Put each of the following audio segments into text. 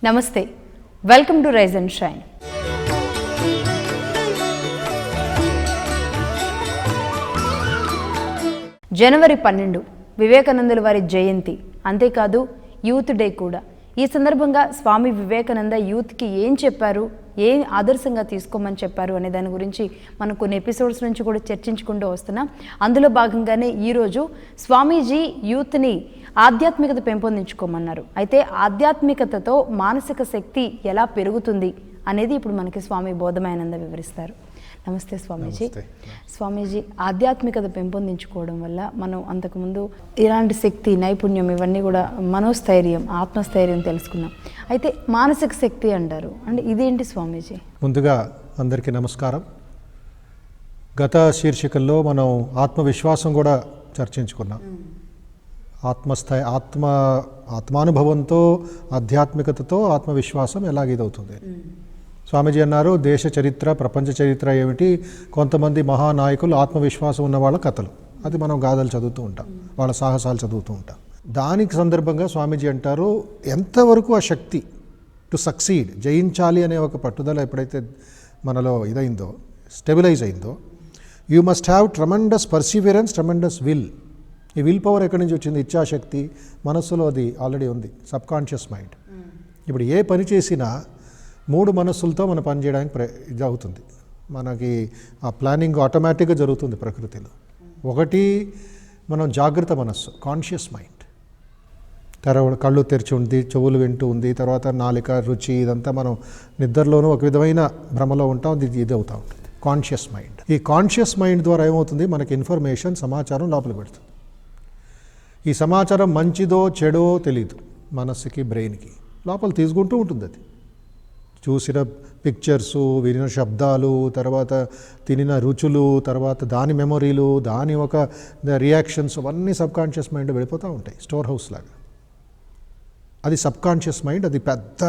నమస్తే, welcome to rise and shine. జనవరి 12 వివేకానందుల వారి జయంతి, అంతేకాదు యూత్ డే కూడా. ఈ సందర్భంగా స్వామి వివేకానంద యూత్కి ఏం చెప్పారు, ఏం ఆదర్శంగా తీసుకోమని చెప్పారు అనే దాని గురించి మనం కొన్ని ఎపిసోడ్స్ నుంచి కూడా చర్చించుకుంటూ వస్తున్నాం. అందులో భాగంగానే ఈరోజు స్వామీజీ యూత్ని ఆధ్యాత్మికత పెంపొందించుకోమన్నారు. అయితే ఆధ్యాత్మికతతో మానసిక శక్తి ఎలా పెరుగుతుంది అనేది ఇప్పుడు మనకి స్వామి బోధమానంద వివరిస్తారు. నమస్తే స్వామీజీ. స్వామీజీ, ఆధ్యాత్మికత పెంపొందించుకోవడం వల్ల మనం అంతకుముందు ఇలాంటి శక్తి, నైపుణ్యం, ఇవన్నీ కూడా మనోస్థైర్యం, ఆత్మస్థైర్యం తెలుసుకున్నాం. అయితే మానసిక శక్తి అంటారు, అంటే ఇదేంటి స్వామీజీ? ముందుగా అందరికీ నమస్కారం. గత శీర్షికల్లో మనం ఆత్మవిశ్వాసం కూడా చర్చించుకున్నాం. ఆత్మానుభవంతో, ఆధ్యాత్మికతతో ఆత్మవిశ్వాసం ఎలాగేదవుతుంది. స్వామీజీ అన్నారు, దేశ చరిత్ర, ప్రపంచ చరిత్ర ఏమిటి, కొంతమంది మహానాయకులు ఆత్మవిశ్వాసం ఉన్న వాళ్ళ కథలు, అది మనం గాథలు చదువుతూ ఉంటాం, వాళ్ళ సాహసాలు చదువుతూ ఉంటాం. దానికి సందర్భంగా స్వామీజీ అంటారు, ఎంతవరకు ఆ శక్తి టు సక్సీడ్, జయించాలి అనే ఒక పట్టుదల ఎప్పుడైతే మనలో ఇదైందో, స్టెబిలైజ్ అయిందో, you must have tremendous perseverance, tremendous will. ఈ విల్ పవర్ ఎక్కడి నుంచి వచ్చింది? ఇచ్ఛాశక్తి మనస్సులో అది ఆల్రెడీ ఉంది, సబ్కాన్షియస్ మైండ్. ఇప్పుడు ఏ పని చేసినా 3 మనస్సులతో మనం పనిచేయడానికి ఇది అవుతుంది. మనకి ఆ ప్లానింగ్ ఆటోమేటిక్గా జరుగుతుంది ప్రకృతిలో. ఒకటి మనం జాగ్రత్త మనస్సు, కాన్షియస్ మైండ్. కళ్ళు తెరిచి ఉంది, చెవులు వింటూ ఉంది, తర్వాత నాలిక, రుచి, ఇదంతా మనం నిద్రలోనూ ఒక విధమైన భ్రమలో ఉంటాం, ఇది అవుతూ ఉంటుంది కాన్షియస్ మైండ్. ఈ కాన్షియస్ మైండ్ ద్వారా ఏమవుతుంది, మనకి ఇన్ఫర్మేషన్, సమాచారం లోపల పెడుతుంది. ఈ సమాచారం మంచిదో చెడో తెలియదు మనస్సుకి, బ్రెయిన్కి, లోపల తీసుకుంటూ ఉంటుంది. అది చూసిన పిక్చర్సు, వినిన శబ్దాలు, తర్వాత తినిన రుచులు, తర్వాత దాని మెమొరీలు, దాని ఒక రియాక్షన్స్, అవన్నీ సబ్కాన్షియస్ మైండ్ వెళ్ళిపోతూ ఉంటాయి, స్టోర్ హౌస్ లాగా. అది సబ్కాన్షియస్ మైండ్, అది పెద్ద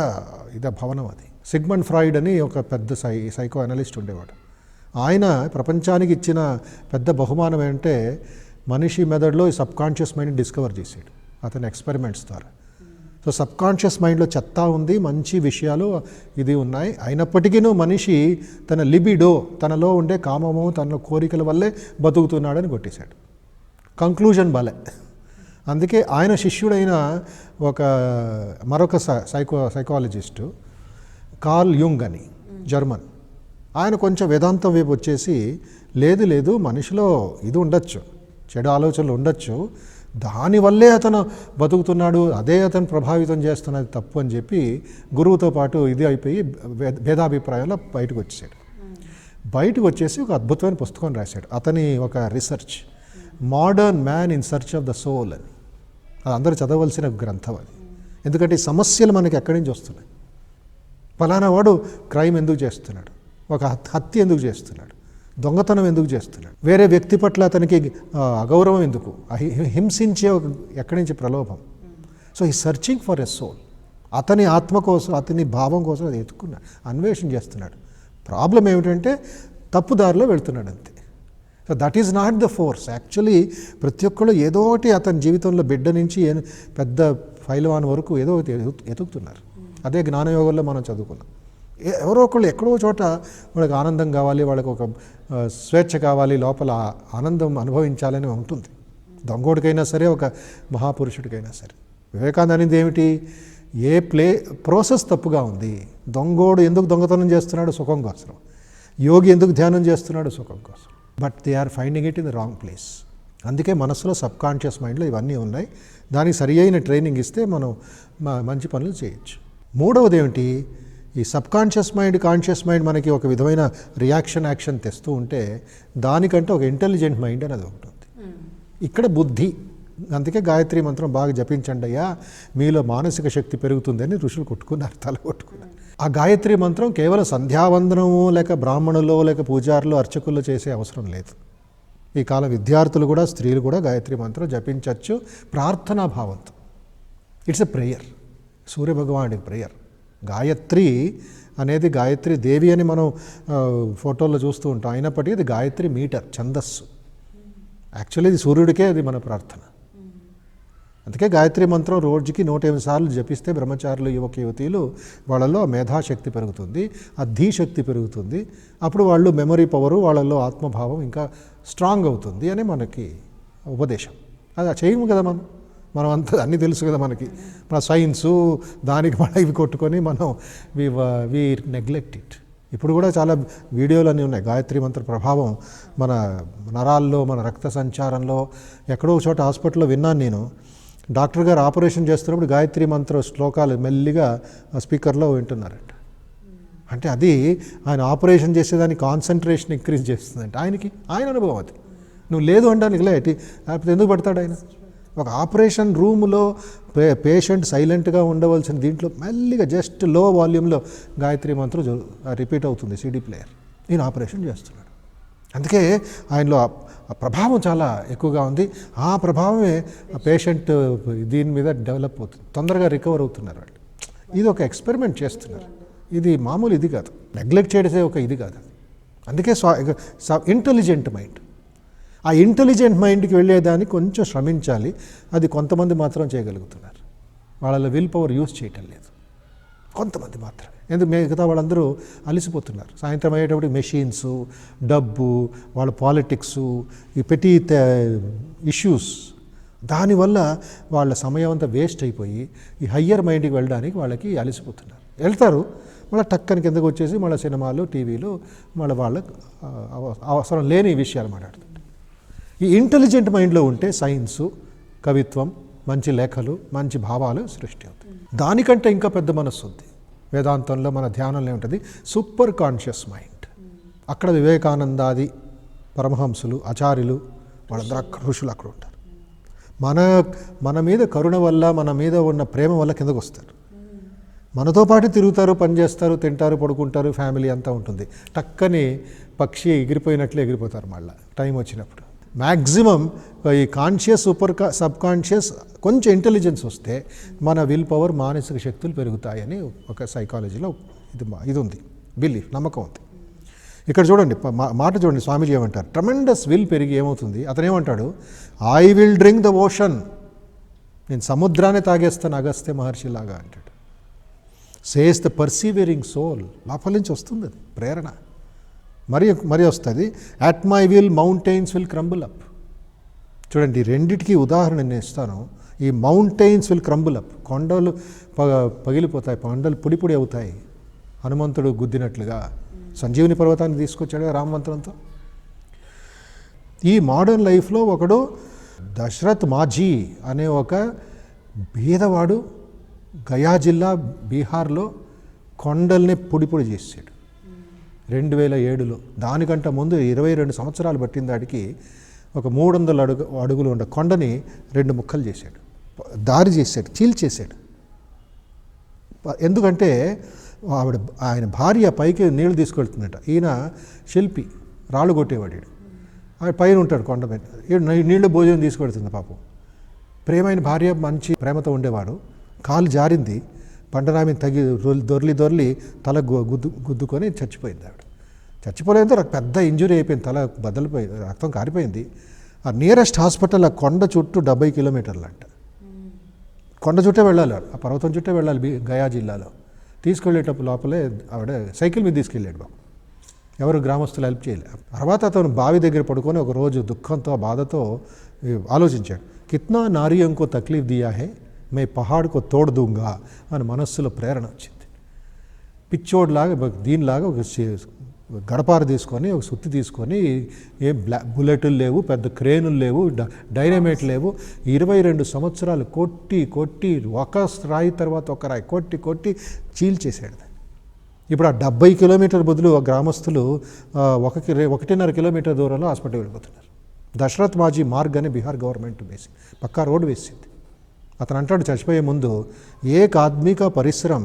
భవనం. అది సిగ్మండ్ ఫ్రాయిడ్ అని ఒక పెద్ద సైకో అనలిస్ట్ ఉండేవాడు. ఆయన ప్రపంచానికి ఇచ్చిన పెద్ద బహుమానం ఏంటంటే మనిషి మెదడులో ఈ సబ్కాన్షియస్ మైండ్ని డిస్కవర్ చేసాడు అతని ఎక్స్పెరిమెంట్స్ ద్వారా. సో సబ్కాన్షియస్ మైండ్లో చెత్త ఉంది, మంచి విషయాలు ఇది ఉన్నాయి. అయినప్పటికీ మనిషి తన లిబిడో, తనలో ఉండే కామము, తన కోరికల వల్లే బతుకుతున్నాడని కొట్టేశాడు. కంక్లూజన్ భలే. అందుకే ఆయన శిష్యుడైన మరొక సైకాలజిస్టు కార్ల్ యుంగ్ అని, జర్మన్, ఆయన కొంచెం వేదాంతం వైపు వచ్చేసి, లేదు మనిషిలో ఇది ఉండొచ్చు, చెడు ఆలోచనలు ఉండొచ్చు, దానివల్లే అతను బతుకుతున్నాడు, అదే అతను ప్రభావితం చేస్తున్నది తప్పు అని చెప్పి గురువుతో పాటు ఇది అయిపోయి భేదాభిప్రాయంలో బయటకు వచ్చేసాడు. బయటకు వచ్చేసి ఒక అద్భుతమైన పుస్తకం రాశాడు. అతని ఒక research, modern man in search of the soul అని. అది అందరూ చదవలసిన గ్రంథం అది. ఎందుకంటే ఈ సమస్యలు మనకి ఎక్కడి నుంచి వస్తున్నాయి, ఫలానా వాడు క్రైమ్ ఎందుకు చేస్తున్నాడు, ఒక హత్య ఎందుకు చేస్తున్నాడు, దొంగతనం ఎందుకు చేస్తున్నాడు, వేరే వ్యక్తి పట్ల అతనికి అగౌరవం ఎందుకు, హింసించే ఎక్కడి నుంచి ప్రలోభం. సో ఈ సర్చింగ్ ఫర్ ఎ సోల్, అతని ఆత్మ కోసం, అతని భావం కోసం అది ఎత్తుకున్నాడు, అన్వేషణ చేస్తున్నాడు. ప్రాబ్లం ఏమిటంటే తప్పుదారిలో వెళ్తున్నాడు అంతే. So that is not the force. Actually ప్రతి ఒక్కళ్ళు ఏదో ఒకటి అతని జీవితంలో బిడ్డ నుంచి పెద్ద ఫైల్వాన్ వరకు ఏదో ఒకటి ఎతుకుతున్నారు. అదే జ్ఞానయోగంలో మనం చదువుకున్నాం. ఎవరో ఒకళ్ళు ఎక్కడో చోట వాళ్ళకి ఆనందం కావాలి, వాళ్ళకి ఒక స్వేచ్ఛ కావాలి, లోపల ఆనందం అనుభవించాలని ఉంటుంది. దొంగోడికైనా సరే, ఒక మహాపురుషుడికైనా సరే. వివేకానంద అనేది ఏమిటి, ప్రాసెస్ తప్పుగా ఉంది. దొంగోడు ఎందుకు దొంగతనం చేస్తున్నాడు? సుఖం కోసం. యోగి ఎందుకు ధ్యానం చేస్తున్నాడు? సుఖం కోసం. But they are finding it in the wrong place. అందుకే మనసులో సబ్కాన్షియస్ మైండ్లో ఇవన్నీ ఉన్నాయి. దానికి సరి అయిన ట్రైనింగ్ ఇస్తే మనం మంచి పనులు చేయొచ్చు. మూడవది ఏమిటి, ఈ సబ్కాన్షియస్ మైండ్, కాన్షియస్ మైండ్ మనకి ఒక విధమైన యాక్షన్ తెస్తూ ఉంటే దానికంటే ఒక ఇంటెలిజెంట్ మైండ్ అనేది ఉంటుంది. ఇక్కడ బుద్ధి. అందుకే గాయత్రి మంత్రం బాగా జపించండి అయ్యా, మీలో మానసిక శక్తి పెరుగుతుందని ఋషులు కొట్టుకున్నారు, తల కొట్టుకున్నారు. ఆ గాయత్రి మంత్రం కేవలం సంధ్యావందనము, లేక బ్రాహ్మణులో, లేక పూజారులు, అర్చకుల్లో చేసే అవసరం లేదు. ఈ కాల విద్యార్థులు కూడా, స్త్రీలు కూడా గాయత్రి మంత్రం జపించవచ్చు ప్రార్థనా భావంతో. ఇట్స్ ఎ ప్రేయర్, సూర్యభగవానుడికి ప్రేయర్. గాయత్రి అనేది గాయత్రి దేవి అని మనం ఫోటోల్లో చూస్తూ ఉంటాం. అయినప్పటికీ అది గాయత్రి మీటర్, ఛందస్సు. యాక్చువల్లీ ఇది సూర్యుడికే అది మన ప్రార్థన. అందుకే గాయత్రి మంత్రం రోజుకి 108 సార్లు జపిస్తే బ్రహ్మచారులు యువక యువతీలు వాళ్ళలో మేధాశక్తి పెరుగుతుంది, ఆ ధీశక్తి పెరుగుతుంది. అప్పుడు వాళ్ళు మెమరీ పవరు, వాళ్ళలో ఆత్మభావం ఇంకా స్ట్రాంగ్ అవుతుంది అని మనకి ఉపదేశం. అది చేయము కదా మనం అంతా అన్నీ తెలుసు కదా మనకి. మన సైన్సు దానికి మన ఇవి కొట్టుకొని మనం వి నెగ్లెక్ట్ ఇట్. ఇప్పుడు కూడా చాలా వీడియోలు అన్నీ ఉన్నాయి. గాయత్రి మంత్ర ప్రభావం మన నరాల్లో, మన రక్త సంచారంలో. ఎక్కడో ఒక చోట హాస్పిటల్లో విన్నాను నేను, డాక్టర్ గారు ఆపరేషన్ చేస్తున్నప్పుడు గాయత్రి మంత్ర శ్లోకాలు మెల్లిగా స్పీకర్లో వింటున్నారంట. అంటే అది ఆయన ఆపరేషన్ చేసేదానికి కాన్సన్ట్రేషన్ ఇంక్రీజ్ చేస్తుందంట. ఆయన అనుభవం అది. నువ్వు లేదు అనడానికి లేకపోతే ఎందుకు పడతాడు ఆయన? ఒక ఆపరేషన్ రూమ్లో పేషెంట్ సైలెంట్గా ఉండవలసిన దీంట్లో మెల్లిగా జస్ట్ లో వాల్యూమ్లో గాయత్రి మంత్రం రిపీట్ అవుతుంది సీడీ ప్లేయర్. ఈయన ఆపరేషన్ చేస్తున్నాడు. అందుకే ఆయనలో ఆ ప్రభావం చాలా ఎక్కువగా ఉంది. ఆ ప్రభావమే ఆ పేషెంట్ దీని మీద డెవలప్ అవుతుంది, తొందరగా రికవర్ అవుతున్నారు వాళ్ళు. ఇది ఒక ఎక్స్పెరిమెంట్ చేస్తున్నారు. ఇది మామూలు ఇది కాదు, నెగ్లెక్ట్ చేసే ఒక ఇది కాదు. అందుకే ఇంటెలిజెంట్ మైండ్, ఆ ఇంటెలిజెంట్ మైండ్కి వెళ్ళేదానికి కొంచెం శ్రమించాలి. అది కొంతమంది మాత్రం చేయగలుగుతున్నారు. వాళ్ళలో విల్ పవర్ యూజ్ చేయటం లేదు, కొంతమంది మాత్రమే. ఎందుకు మిగతా వాళ్ళందరూ అలసిపోతున్నారు. సాయంత్రం అయ్యేటప్పుడు మెషిన్స్, డబ్బు, వాళ్ళ పాలిటిక్స్, ఈ పెట్టి ఇష్యూస్, దానివల్ల వాళ్ళ సమయం అంతా వేస్ట్ అయిపోయి ఈ హయ్యర్ మైండ్కి వెళ్ళడానికి వాళ్ళకి అలసిపోతున్నారు. వెళ్తారు, మళ్ళీ టక్కని కిందకు వచ్చేసి మళ్ళీ సినిమాలు, టీవీలు, మళ్ళీ వాళ్ళకు అవసరం లేని విషయాలు మాట్లాడుతుంటారు. ఈ ఇంటెలిజెంట్ మైండ్లో ఉంటే సైన్సు, కవిత్వం, మంచి లేఖలు, మంచి భావాలు సృష్టి అవుతాయి. దానికంటే ఇంకా పెద్ద మనస్సు ఉంది. వేదాంతంలో మన ధ్యానంలో ఉంటుంది సూపర్ కాన్షియస్ మైండ్. అక్కడ వివేకానందాది పరమహంసులు, ఆచార్యులు, వాళ్ళందరూ ఋషులు అక్కడ ఉంటారు. మన మీద కరుణ వల్ల, మన మీద ఉన్న ప్రేమ వల్ల కిందకు వస్తారు. మనతో పాటు తిరుగుతారు, పనిచేస్తారు, తింటారు, పడుకుంటారు, ఫ్యామిలీ అంతా ఉంటుంది. టక్కని పక్షి ఎగిరిపోయినట్లే ఎగిరిపోతారు మళ్ళీ టైం వచ్చినప్పుడు. మ్యాక్సిమం ఈ కాన్షియస్, సబ్ కాన్షియస్ కొంచెం ఇంటెలిజెన్స్ వస్తే మన విల్ పవర్, మానసిక శక్తులు పెరుగుతాయని ఒక సైకాలజీలో ఇది ఉంది, బిలీఫ్, నమ్మకం ఉంది. ఇక్కడ చూడండి మాట చూడండి, స్వామీజీ ఏమంటారు, ట్రమెండస్ విల్ పెరిగి ఏమవుతుంది, అతను ఏమంటాడు, I will drink the ocean, నేను సముద్రాన్ని తాగేస్తాను అగస్త్య మహర్షిలాగా అంటాడు. సేస్ ద పర్సీవేరింగ్ సోల్, లోపల నుంచి వస్తుంది అది ప్రేరణ, మరి వస్తుంది. At my will mountains will crumble up. చూడండి, రెండిటికి ఉదాహరణ నేను ఇస్తాను. ఈ మౌంటైన్స్ విల్ క్రంబుల్ అప్, కొండలు పగిలిపోతాయి, కొండలు పొడి అవుతాయి, హనుమంతుడు గుద్దినట్లుగా. సంజీవుని పర్వతాన్ని తీసుకొచ్చాడు రామమంత్రంతో. ఈ మోడర్న్ లైఫ్లో ఒకడు దశరథ్ మాఝీ అనే ఒక బీదవాడు గయా జిల్లా బీహార్లో కొండల్ని పొడి చేసాడు 2007లో. దానికంటే ముందు 22 సంవత్సరాలు పట్టింది వాడికి ఒక 300 అడుగులు ఉండే కొండని 2 ముక్కలు చేశాడు, దారి చేశాడు, చీల్చేశాడు. ఎందుకంటే ఆయన భార్య పైకి నీళ్లు తీసుకెళ్తుందట, ఈయన శిల్పి, రాళ్ళు కొట్టేవాడు. ఆయన పైన ఉంటాడు కొండ పైన, నీళ్ళు భోజనం తీసుకెళ్తుంది పాపం. ప్రేమైన భార్య, మంచి ప్రేమతో ఉండేవాడు. కాలు జారింది, పంటరామిని తగి దొర్లి తల గుద్దుకొని చచ్చిపోయింది ఆవిడ. చచ్చిపోలేదంటే పెద్ద ఇంజురీ అయిపోయింది, తల బద్దలిపోయి రక్తం కారిపోయింది. ఆ నియరెస్ట్ హాస్పిటల్ ఆ కొండ చుట్టూ 70 కిలోమీటర్లు అంట. కొండ చుట్టే వెళ్ళాలి, ఆ పర్వతం చుట్టే వెళ్ళాలి గయా జిల్లాలో. తీసుకెళ్ళేటప్పుడు లోపలే ఆవిడ సైకిల్ మీద తీసుకెళ్ళాడు బాబు, ఎవరు గ్రామస్తులు హెల్ప్ చేయలేదు. తర్వాత అతను బావి దగ్గర పడుకొని ఒకరోజు దుఃఖంతో, బాధతో ఆలోచించాడు, కిత్నా నారియంకో తక్లీఫ్ దియా హే, మే పహాడ్కో తోడ్ దూంగా అని మనస్సులో ప్రేరణ వచ్చింది. పిచ్చోడ్లాగా దీనిలాగా ఒక గడపార తీసుకొని, ఒక సుత్తి తీసుకొని, ఏం బుల్లెట్లు లేవు, పెద్ద క్రేనులు లేవు, డైనమైట్ లేవు, 22 సంవత్సరాలు కొట్టి ఒక రాయి తర్వాత ఒక రాయి కొట్టి చీల్చేసాడు. ఇప్పుడు ఆ 70 కిలోమీటర్ బదులు ఆ గ్రామస్తులు 1.5 కిలోమీటర్ దూరంలో హాస్పిటల్ వెళ్ళిపోతున్నారు. దశరథ్ మాఝీ మార్గ్ అని బీహార్ గవర్నమెంట్ వేసి పక్కా రోడ్డు వేసింది. అతను అంటాడు చచ్చిపోయే ముందు, ఏక్ ఆద్మీ కా పరిశ్రమ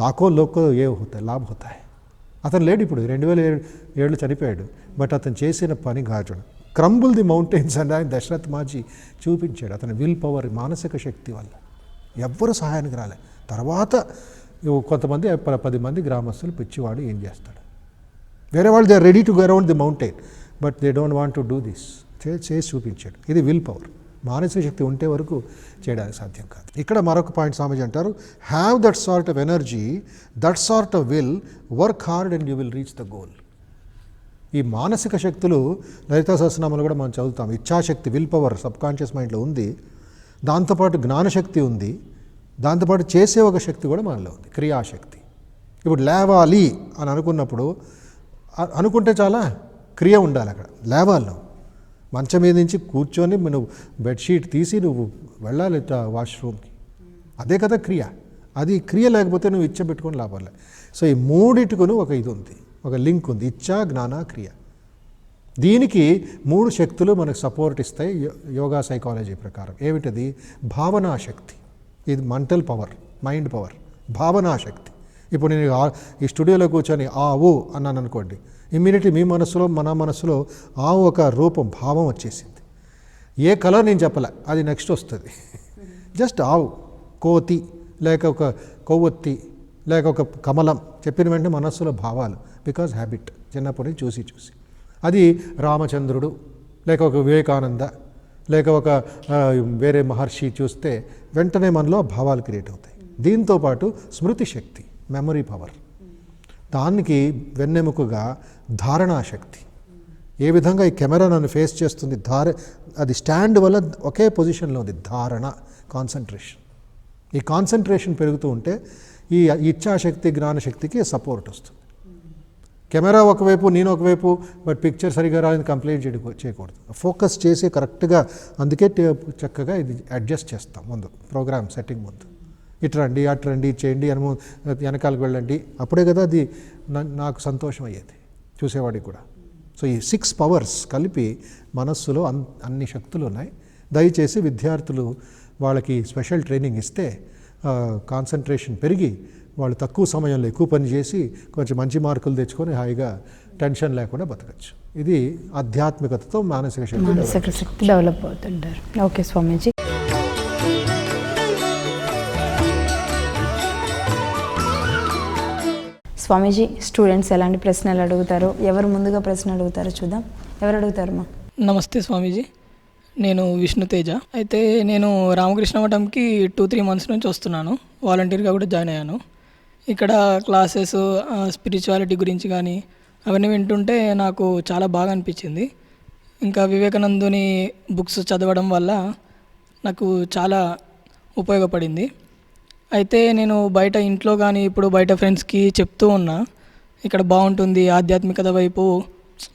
లాఖో లోకో ఏ హోతాయి లాభ హోతాయి. అతను లేడు ఇప్పుడు, 2007 చనిపోయాడు. బట్ అతను చేసిన పని గాజుడు క్రంబుల్ ది మౌంటైన్స్ అని ఆయన దశరథ్ మాఝీ చూపించాడు. అతని విల్ పవర్, మానసిక శక్తి వల్ల ఎవ్వరు సహాయానికి రాలే. తర్వాత కొంతమంది 10 మంది గ్రామస్తులు పిచ్చివాడు ఏం చేస్తాడు, వేరే వాళ్ళు they are ready to go around the mountain but they don't want to do this, చేసి చూపించాడు. ఇది విల్ పవర్, మానసిక శక్తి ఉంటే వరకు చేయడానికి సాధ్యం కాదు. ఇక్కడ మరొక పాయింట్ స్వామీజీ అంటారు, have that sort of energy, that sort of will, work hard and you will reach the goal. ఈ మానసిక శక్తులు లలితా సహస్రనామాలు కూడా మనం చదువుతాం. ఇచ్ఛాశక్తి, విల్ పవర్ సబ్ కాన్షియస్ మైండ్లో ఉంది, దాంతోపాటు జ్ఞానశక్తి ఉంది, దాంతోపాటు చేసే ఒక శక్తి కూడా మనలో ఉంది, క్రియాశక్తి. ఇప్పుడు లేవాలి అని అనుకున్నప్పుడు అనుకుంటే చాలా క్రియ ఉండాలి. అక్కడ లేవాలి, నువ్వు మంచం మీద నుంచి కూర్చొని నువ్వు బెడ్షీట్ తీసి నువ్వు వెళ్ళాలి వాష్రూమ్కి, అదే కదా క్రియ. అది క్రియ లేకపోతే నువ్వు ఇచ్చ పెట్టుకొని లాభాలే. సో ఈ మూడిటికును ఒక ఇది ఉంది, ఒక లింక్ ఉంది, ఇచ్చా జ్ఞాన క్రియ. దీనికి 3 శక్తులు మనకు సపోర్ట్ ఇస్తాయి యోగా సైకాలజీ ప్రకారం. ఏమిటది? భావనాశక్తి, ఇది మెంటల్ పవర్, మైండ్ పవర్, భావనాశక్తి. ఇప్పుడు నేను ఈ స్టూడియోలో కూర్చొని ఆవు అన్నాను అనుకోండి, ఇమ్మీడియట్లీ మీ మనసులో మన మనసులో ఆవు ఒక రూపం, భావం వచ్చేసింది. ఏ కలర్ నేను చెప్పలే, అది నెక్స్ట్ వస్తుంది. జస్ట్ ఆవు, కోతి, లేక ఒక కొవ్వొత్తి, లేక ఒక కమలం చెప్పిన వెంటనే మనస్సులో భావాలు, బికాజ్ హ్యాబిట్, చిన్నప్పటి నుంచి చూసి చూసి. అది రామచంద్రుడు, లేక ఒక వివేకానంద, లేక ఒక వేరే మహర్షి చూస్తే వెంటనే మనలో భావాలు క్రియేట్ అవుతాయి. దీంతోపాటు స్మృతి శక్తి, మెమరీ పవర్, దానికి వెన్నెముకగా ధారణాశక్తి. ఏ విధంగా ఈ కెమెరా నన్ను ఫేస్ చేస్తుంది, అది స్టాండ్ వల్ల ఒకే పొజిషన్లో ఉంది, ధారణ, కాన్సన్ట్రేషన్. ఈ కాన్సన్ట్రేషన్ పెరుగుతూ ఉంటే ఈ ఇచ్ఛాశక్తి, జ్ఞానశక్తికి సపోర్ట్ వస్తుంది. కెమెరా ఒకవైపు, నేను ఒకవైపు, బట్ పిక్చర్ సరిగా రాదని కంప్లైంట్ చేయకూడదు. ఫోకస్ చేసి కరెక్ట్గా, అందుకే చక్కగా ఇది అడ్జస్ట్ చేస్తాం ముందు, ప్రోగ్రామ్ సెట్టింగ్ ముందు. ఇటు రండి, అటు రండి, చేయండి అని వెనకాలకు వెళ్ళండి, అప్పుడే కదా అది నాకు సంతోషం అయ్యేది, చూసేవాడికి కూడా. సో ఈ 6 పవర్స్ కలిపి మనస్సులో అన్ని శక్తులు ఉన్నాయి. దయచేసి విద్యార్థులు వాళ్ళకి స్పెషల్ ట్రైనింగ్ ఇస్తే కాన్సన్ట్రేషన్ పెరిగి వాళ్ళు తక్కువ సమయంలో ఎక్కువ పని చేసి కొంచెం మంచి మార్కులు తెచ్చుకొని హాయిగా టెన్షన్ లేకుండా బతకచ్చు. ఇది ఆధ్యాత్మికతతో మానసిక శక్తి డెవలప్ అవుతుంటారు. ఓకే స్వామీజీ. స్వామీజీ, స్టూడెంట్స్ ఎలాంటి ప్రశ్నలు అడుగుతారో, ఎవరు ముందుగా ప్రశ్న అడుగుతారో చూద్దాం. ఎవరు అడుగుతారమ్మా? నమస్తే స్వామీజీ, నేను విష్ణుతేజ. అయితే నేను రామకృష్ణ మఠంకి 2-3 మంత్స్ నుంచి వస్తున్నాను, వాలంటీర్గా కూడా జాయిన్ అయ్యాను. ఇక్కడ క్లాసెస్ స్పిరిచువాలిటీ గురించి కానీ అవన్నీ వింటుంటే నాకు చాలా బాగా అనిపించింది. ఇంకా వివేకానందుని బుక్స్ చదవడం వల్ల నాకు చాలా ఉపయోగపడింది. అయితే నేను బయట ఇంట్లో కానీ ఇప్పుడు బయట ఫ్రెండ్స్కి చెప్తూ ఉన్నా, ఇక్కడ బాగుంటుంది, ఆధ్యాత్మికత వైపు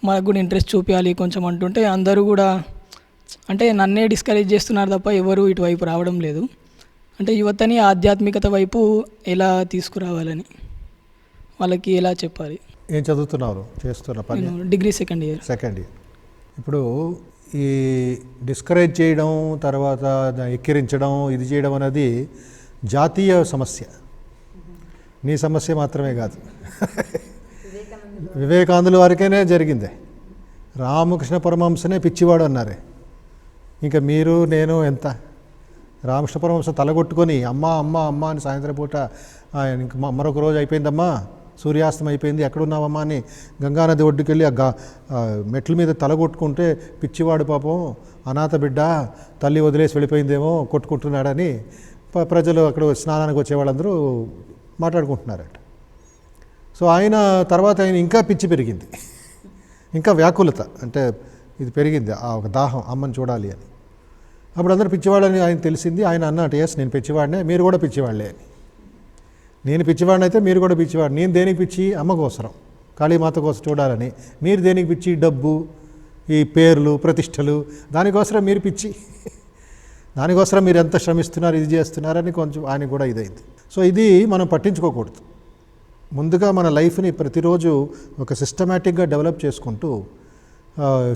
మనకు కూడా ఇంట్రెస్ట్ చూపించాలి కొంచెం అంటుంటే అందరూ కూడా అంటే నన్నే డిస్కరేజ్ చేస్తున్నారు తప్ప ఎవరు ఇటువైపు రావడం లేదు. అంటే యువతని ఆధ్యాత్మికత వైపు ఎలా తీసుకురావాలని, వాళ్ళకి ఎలా చెప్పాలి? ఏం చదువుతున్నారు, చేస్తున్న పని? నేను డిగ్రీ సెకండ్ ఇయర్. ఇప్పుడు ఈ డిస్కరేజ్ చేయడం, తర్వాత ఎక్కిరించడం, ఇది చేయడం అనేది జాతీయ సమస్య, నీ సమస్య మాత్రమే కాదు. వివేకానందుల వారికైనా జరిగిందే. రామకృష్ణ పరమహంసనే పిచ్చివాడు అన్నారే, ఇంకా మీరు నేను ఎంత? రామకృష్ణ పరమహంస తలగొట్టుకొని అమ్మ అమ్మ అమ్మ అని సాయంత్రం పూట ఇంక మరొక రోజు అయిపోయిందమ్మా, సూర్యాస్తం అయిపోయింది, ఎక్కడున్నావమ్మా అని గంగానది ఒడ్డుకెళ్ళి మెట్ల మీద తలగొట్టుకుంటే పిచ్చివాడు పాపం, అనాథ బిడ్డ, తల్లి వదిలేసి వెళ్ళిపోయిందేమో, కొట్టుకుంటున్నాడని ప్రజలు అక్కడ స్నానానికి వచ్చే వాళ్ళందరూ మాట్లాడుకుంటున్నారట. సో ఆయన తర్వాత ఆయన ఇంకా పిచ్చి పెరిగింది, ఇంకా వ్యాకులత అంటే ఇది పెరిగింది, ఆ ఒక దాహం అమ్మని చూడాలి అని. అప్పుడు అందరూ పిచ్చివాళ్ళని ఆయన తెలిసింది. ఆయన అన్నట్టు, ఎస్ నేను పిచ్చివాడినే, మీరు కూడా పిచ్చివాళ్లే అని. నేను పిచ్చివాడిని అయితే మీరు కూడా పిచ్చివాడు. నేను దేనికి పిచ్చి? అమ్మ కోసరం, కాళీమాత కోసం చూడాలని. మీరు దేనికి పిచ్చి? డబ్బు, ఈ పేర్లు, ప్రతిష్టలు, దానికోసం మీరు పిచ్చి, దానికోసం మీరు ఎంత శ్రమిస్తున్నారు, ఇది చేస్తున్నారని కొంచెం ఆయన కూడా ఇదైంది. సో ఇది మనం పట్టించుకోకూడదు. ముందుగా మన లైఫ్ని ప్రతిరోజు ఒక సిస్టమేటిక్గా డెవలప్ చేసుకుంటూ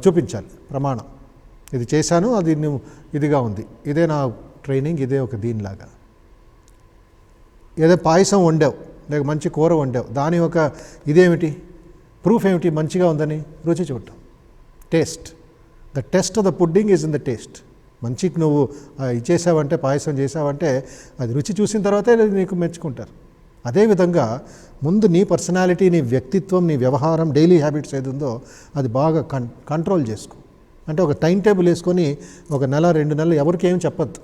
చూపించాలి ప్రమాణం. ఇది చేశాను, అది ఇదిగా ఉంది, ఇదే నా ట్రైనింగ్, ఇదే ఒక దీనిలాగా. ఏదో పాయసం వండావు, లేక మంచి కూర వండావు, దాని ఒక ఇదేమిటి ప్రూఫ్ ఏమిటి? మంచిగా ఉందని రుచి చూడటం, taste. The test of the pudding is in the taste. మంచికి నువ్వు ఇచ్చేసావంటే, పాయసం చేసావంటే అది రుచి చూసిన తర్వాతే నీకు మెచ్చుకుంటారు. అదేవిధంగా ముందు నీ పర్సనాలిటీ, నీ వ్యక్తిత్వం, నీ వ్యవహారం, డైలీ హ్యాబిట్స్ ఏది ఉందో అది బాగా కంట్రోల్ చేసుకో. అంటే ఒక టైం టేబుల్ వేసుకొని ఒక నెల 2 నెలలు ఎవరికి ఏం చెప్పద్దు.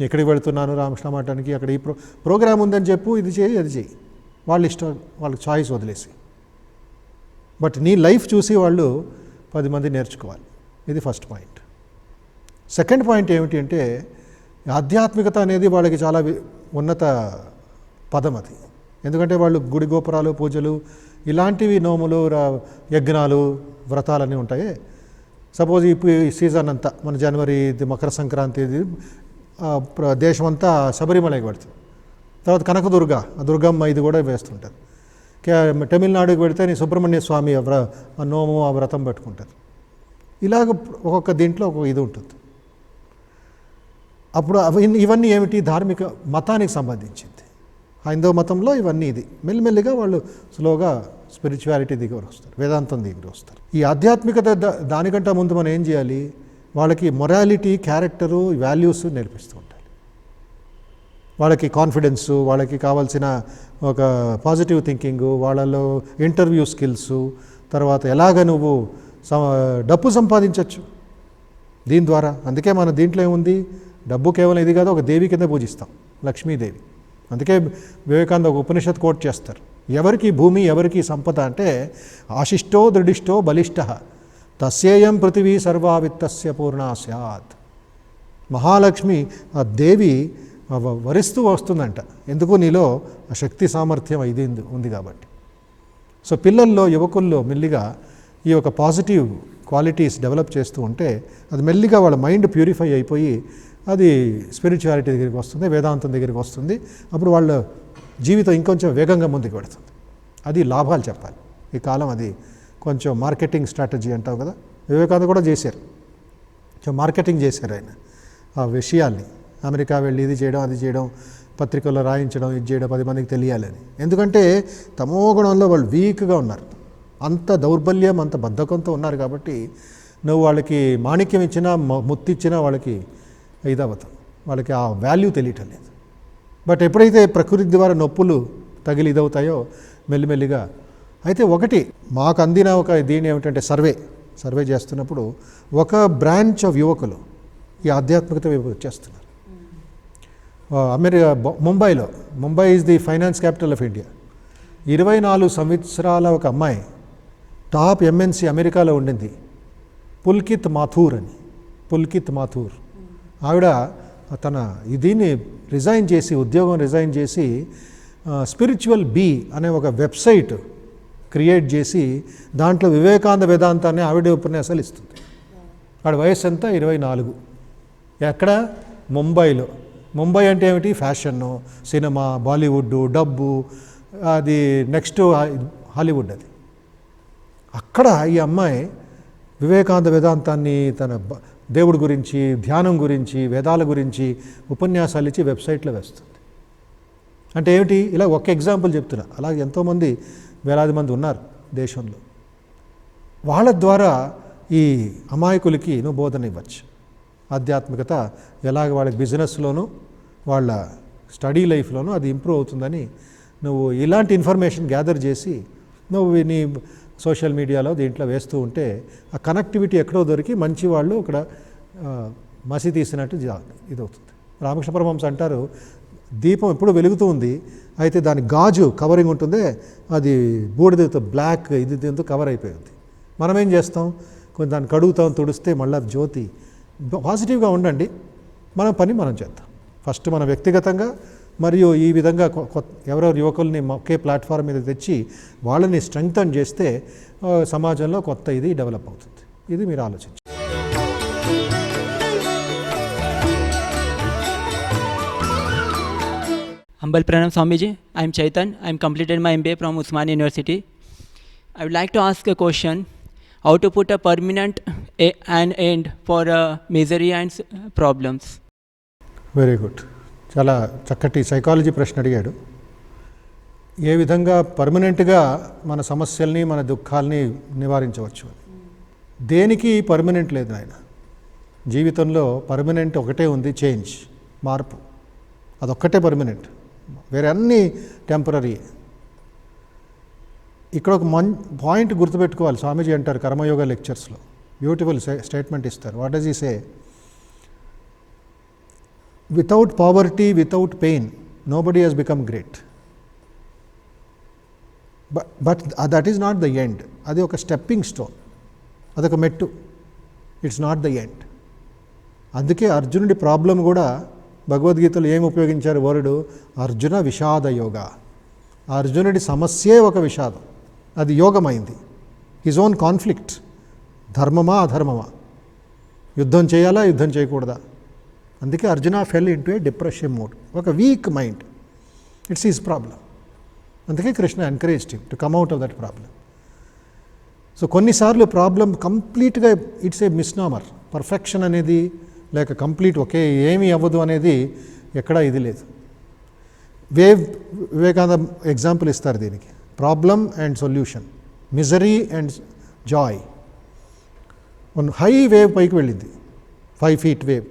ఎక్కడికి వెళుతున్నాను రామకృష్ణ మఠానికి, అక్కడ ఈ ప్రోగ్రామ్ ఉందని చెప్పు, ఇది చేయి అది చేయి, వాళ్ళ ఇష్టం, వాళ్ళకి చాయిస్ వదిలేసి. బట్ నీ లైఫ్ చూసి వాళ్ళు 10 మంది నేర్చుకోవాలి. ఇది ఫస్ట్ పాయింట్. సెకండ్ పాయింట్ ఏమిటి అంటే ఆధ్యాత్మికత అనేది వాళ్ళకి చాలా ఉన్నత పదం అది. ఎందుకంటే వాళ్ళు గుడి గోపురాలు, పూజలు, ఇలాంటివి, నోములు, యజ్ఞాలు, వ్రతాలన్నీ ఉంటాయి. సపోజ్ ఇప్పుడు ఈ సీజన్ అంతా మన జనవరి, ఇది మకర సంక్రాంతి, ఇది దేశమంతా శబరిమలకి పెడుతుంది. తర్వాత కనకదుర్గ, దుర్గమ్మ, ఇది కూడా వేస్తుంటారు. తమిళనాడుకి పెడితే నీ సుబ్రహ్మణ్య స్వామి ఆ నోము, ఆ వ్రతం పెట్టుకుంటారు. ఇలాగ ఒక్కొక్క దీంట్లో ఒక ఇది ఉంటుంది. అప్పుడు ఇవన్నీ ఏమిటి, ధార్మిక మతానికి సంబంధించింది. హైందవ మతంలో ఇవన్నీ ఇది. మెల్లిమెల్లిగా వాళ్ళు స్లోగా స్పిరిచువాలిటీ దగ్గర వస్తారు, వేదాంతం దగ్గర వస్తారు. ఈ ఆధ్యాత్మికత దానికంటే ముందు మనం ఏం చేయాలి, వాళ్ళకి మొరాలిటీ, క్యారెక్టరు, వాల్యూస్ నేర్పిస్తూ ఉండాలి. వాళ్ళకి కాన్ఫిడెన్సు, వాళ్ళకి కావాల్సిన ఒక పాజిటివ్ థింకింగు, వాళ్ళలో ఇంటర్వ్యూ స్కిల్సు, తర్వాత ఎలాగ నువ్వు డబ్బు సంపాదించవచ్చు దీని ద్వారా. అందుకే మన దీంట్లో ఏముంది, డబ్బు కేవలం ఇది కాదు, ఒక దేవి కింద పూజిస్తాం, లక్ష్మీదేవి. అందుకే వివేకానంద ఒక ఉపనిషత్ కోట్ చేస్తారు, ఎవరికి భూమి, ఎవరికి సంపద అంటే ఆశిష్టో దృఢిష్టో బలిష్ట తస్యేయం పృథివీ సర్వావిత్తస్య పూర్ణా స్యాత్. మహాలక్ష్మి, ఆ దేవి వరిస్తూ వస్తుందంట. ఎందుకు, నీలో ఆ శక్తి సామర్థ్యం ఇది ఉంది కాబట్టి. సో పిల్లల్లో, యువకుల్లో మెల్లిగా ఈ యొక్క పాజిటివ్ క్వాలిటీస్ డెవలప్ చేస్తూ ఉంటే అది మెల్లిగా వాళ్ళ మైండ్ ప్యూరిఫై అయిపోయి అది స్పిరిచువాలిటీ దగ్గరికి వస్తుంది, వేదాంతం దగ్గరికి వస్తుంది. అప్పుడు వాళ్ళ జీవితం ఇంకొంచెం వేగంగా ముందుకు పెడుతుంది. అది లాభాలు చెప్పాలి. ఈ కాలం అది కొంచెం మార్కెటింగ్ స్ట్రాటజీ అంటావు కదా, వివేకానంద కూడా చేశారు. మార్కెటింగ్ చేశారు ఆయన ఆ విషయాల్ని. అమెరికా వెళ్ళి ఇది చేయడం, అది చేయడం, పత్రికల్లో రాయించడం, ఇది చేయడం, 10 మందికి తెలియాలని. ఎందుకంటే తమోగుణంలో వాళ్ళు వీక్గా ఉన్నారు, అంత దౌర్బల్యం, అంత బద్ధకంతో ఉన్నారు. కాబట్టి నువ్వు వాళ్ళకి మాణిక్యం ఇచ్చినా, ముత్తిచ్చినా వాళ్ళకి ఇదవుతాం, వాళ్ళకి ఆ వాల్యూ తెలియటం లేదు. బట్ ఎప్పుడైతే ప్రకృతి ద్వారా నొప్పులు తగిలి ఇదవుతాయో మెల్లిమెల్లిగా. అయితే ఒకటి మాకు అందిన ఒక దీని ఏమిటంటే సర్వే చేస్తున్నప్పుడు ఒక బ్రాంచ్ ఆఫ్ యువకులు ఈ ఆధ్యాత్మికత చేస్తున్నారు. America Mumbai is the finance capital of India. 24 సంవత్సరాల ఒక అమ్మాయి టాప్ MNC అమెరికాలో ఉండింది, పుల్కిత్ మాథూర్. ఆవిడ తన దీన్ని రిజైన్ చేసి, ఉద్యోగం రిజైన్ చేసి, స్పిరిచువల్ బీ అనే ఒక వెబ్సైట్ క్రియేట్ చేసి దాంట్లో వివేకానంద వేదాంతాన్ని ఆవిడ ఉపన్యాసాలు ఇస్తుంది. ఆవిడ వయసు ఎంత, 24. ఎక్కడ, ముంబైలో. ముంబై అంటే ఏమిటి, ఫ్యాషను, సినిమా, బాలీవుడ్, డబ్బు, అది నెక్స్ట్ హాలీవుడ్. అది అక్కడ ఈ అమ్మాయి వివేకానంద వేదాంతాన్ని, తన దేవుడి గురించి, ధ్యానం గురించి, వేదాల గురించి ఉపన్యాసాలు ఇచ్చి వెబ్సైట్లో వేస్తుంది. అంటే ఏమిటి, ఇలా ఒక ఎగ్జాంపుల్ చెప్తున్నా, అలాగే ఎంతోమంది వేలాది మంది ఉన్నారు దేశంలో. వాళ్ళ ద్వారా ఈ అమాయకులకి నువ్వు బోధన ఇవ్వచ్చు. ఆధ్యాత్మికత ఎలాగ వాళ్ళకి బిజినెస్లోనూ, వాళ్ళ స్టడీ లైఫ్లోనూ అది ఇంప్రూవ్ అవుతుందని నువ్వు ఇలాంటి ఇన్ఫర్మేషన్ గ్యాదర్ చేసి నువ్వు నీ సోషల్ మీడియాలో దీంట్లో వేస్తూ ఉంటే ఆ కనెక్టివిటీ ఎక్కడో దొరికి మంచి వాళ్ళు ఇక్కడ మసి తీసినట్టు ఇదవుతుంది. రామకృష్ణ పరమహంస అంటారు, దీపం ఎప్పుడు వెలుగుతూ ఉంది, అయితే దాని గాజు కవరింగ్ ఉంటుందే అది బూడిదతో బ్లాక్ దీంతో కవర్ అయిపోయింది. మనం ఏం చేస్తాం, కొంచెం దాన్ని కడుగుతాం, తుడిస్తే మళ్ళీ జ్యోతి. పాజిటివ్గా ఉండండి, మన పని మనం చేద్దాం. ఫస్ట్ మన వ్యక్తిగతంగా, మరియు ఈ విధంగా ఎవరెవరు యువకుల్ని ఒకే ప్లాట్ఫామ్ మీద తెచ్చి వాళ్ళని స్ట్రెంగ్తన్ చేస్తే సమాజంలో కొత్త ఇది డెవలప్ అవుతుంది. ఇది మీరు ఆలోచించండి. Humble Pranam Swamiji, I am Chaitan. I am completed my MBA from Usmania University. I would like to ask a question, how to put a permanent an end for misery and problems. Very good. చాలా చక్కటి psychology ప్రశ్న అడిగాడు. ఏ విధంగా పర్మనెంట్గా మన సమస్యల్ని, మన దుఃఖాల్ని నివారించవచ్చు. దేనికి పర్మనెంట్ లేదు నాయన. జీవితంలో పర్మనెంట్ ఒకటే ఉంది, చేంజ్, మార్పు. అదొక్కటే పర్మనెంట్, వేరే అన్నీ టెంపరీ. ఇక్కడ ఒక పాయింట్ గుర్తుపెట్టుకోవాలి. స్వామీజీ అంటారు కర్మయోగ లెక్చర్స్లో, బ్యూటిఫుల్ స్టేట్మెంట్ ఇస్తారు. What does he say? Without poverty, without pain, nobody has become great. But that is not the end. అది ఒక స్టెప్పింగ్ స్టోన్, అదొక మెట్టు. It's not the end. అందుకే అర్జునుడి ప్రాబ్లం కూడా భగవద్గీతలో ఏమి ఉపయోగించారు వర్డ్? అర్జున విషాద యోగ. అర్జునుడి సమస్యే ఒక విషాదం, అది యోగమైంది. హిజ్ ఓన్ కాన్ఫ్లిక్ట్, ధర్మమా అధర్మమా, యుద్ధం చేయాలా యుద్ధం చేయకూడదా. అందుకే Arjuna fell into a depression mode, ఒక weak mind. It's his problem. అందుకే Krishna encouraged him to come out of that problem. So కొన్నిసార్లు ప్రాబ్లం కంప్లీట్గా ఇట్స్ ఏ మిస్నామర్. పర్ఫెక్షన్ అనేది లేక కంప్లీట్ ఒకే ఏమీ అవ్వదు అనేది ఎక్కడా ఇది లేదు. వివేకానంద ఎగ్జాంపుల్ ఇస్తారు దీనికి. Problem and solution, misery and Joy. High wave పైకి వెళ్ళింది, 5 feet వేవ్,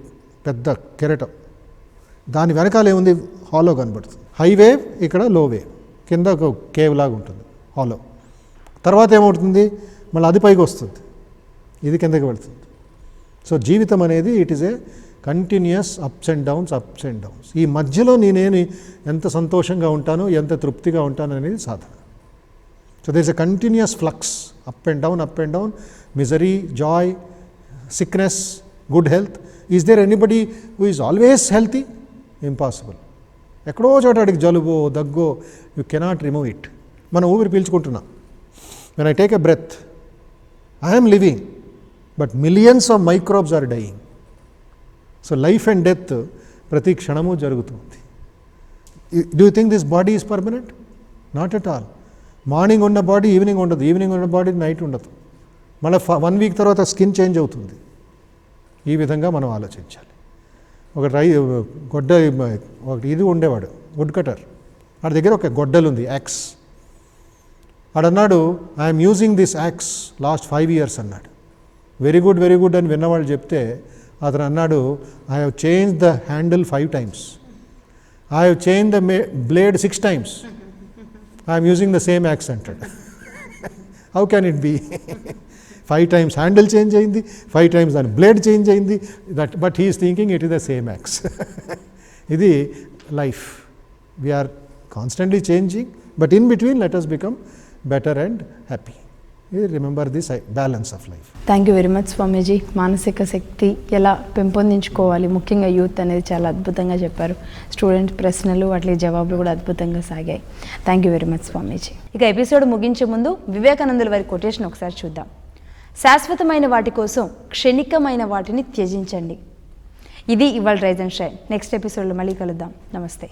పెద్ద కెరటం. దాని వెనకాల ఏముంది? హాలో కనబడుతుంది. హై వేవ్, ఇక్కడ లో వేవ్, కింద ఒక కేవ్ లాగా ఉంటుంది హాలో. తర్వాత ఏమవుతుంది? మళ్ళీ అది పైకి వస్తుంది, ఇది కిందకి వెళ్తుంది. సో జీవితం అనేది it is a continuous ups and downs, ups and downs. ఈ మధ్యలో నేను ఎంత సంతోషంగా ఉంటాను, ఎంత తృప్తిగా ఉంటాను అనేది సాధన. So there is a continuous flux, up and down, up and down, misery, joy, sickness, good health. Is there anybody who is always healthy? Impossible. ఎక్కడో చోట అడిగి జలుబో దగ్గో, యూ కెనాట్ రిమూవ్ ఇట్. మనం ఊపిరి పీల్చుకుంటున్నాం. When I take a breath, I'm living, but millions of microbes are dying. So life and death ప్రతి క్షణము జరుగుతుంది. Do you think this body is permanent? Not at all. Morning ఉన్న body evening ఉండదు, evening ఉన్న body night ఉండదు. మళ్ళీ 1 week తర్వాత skin change అవుతుంది. ఈ విధంగా మనం ఆలోచించాలి. ఒక గొడ్డ ఒకటి ఇది ఉండేవాడు, వుడ్ కటర్. వాడి దగ్గర ఒక గొడ్డలు ఉంది, యాక్స్. వాడన్నాడు, I'm using this axe last 5 years అన్నాడు. వెరీ గుడ్, వెరీ గుడ్ అని విన్నవాళ్ళు చెప్తే అతను అన్నాడు, I have change the handle 5 times. I have change the blade 6 times. I'm using the same axe అంటాడు. How can it be? 5 times handle change అయింది, 5 times దాని blade change అయింది. But he is thinking it is the same axe. ఇది life. We are constantly changing, but in between let us become better and happy. Remember this balance of life. Thank you very much Swamiji. మానసిక శక్తి ఎలా పెంపొందించుకోవాలి, ముఖ్యంగా youth అనేది చాలా అద్భుతంగా చెప్పారు. Student ప్రశ్నలు, వాటి జవాబులు కూడా అద్భుతంగా సాగాయి. థ్యాంక్ యూ వెరీ మచ్ స్వామీజీ. ఇక ఎపిసోడ్ ముగించే ముందు వివేకానందుల వారి కొటేషన్ ఒకసారి చూద్దాం. శాశ్వతమైన వాటి కోసం క్షణికమైన వాటిని త్యజించండి. ఇది ఇవాళ రైజ్ అండ్ షైన్. నెక్స్ట్ ఎపిసోడ్లో మళ్ళీ కలుద్దాం. నమస్తే.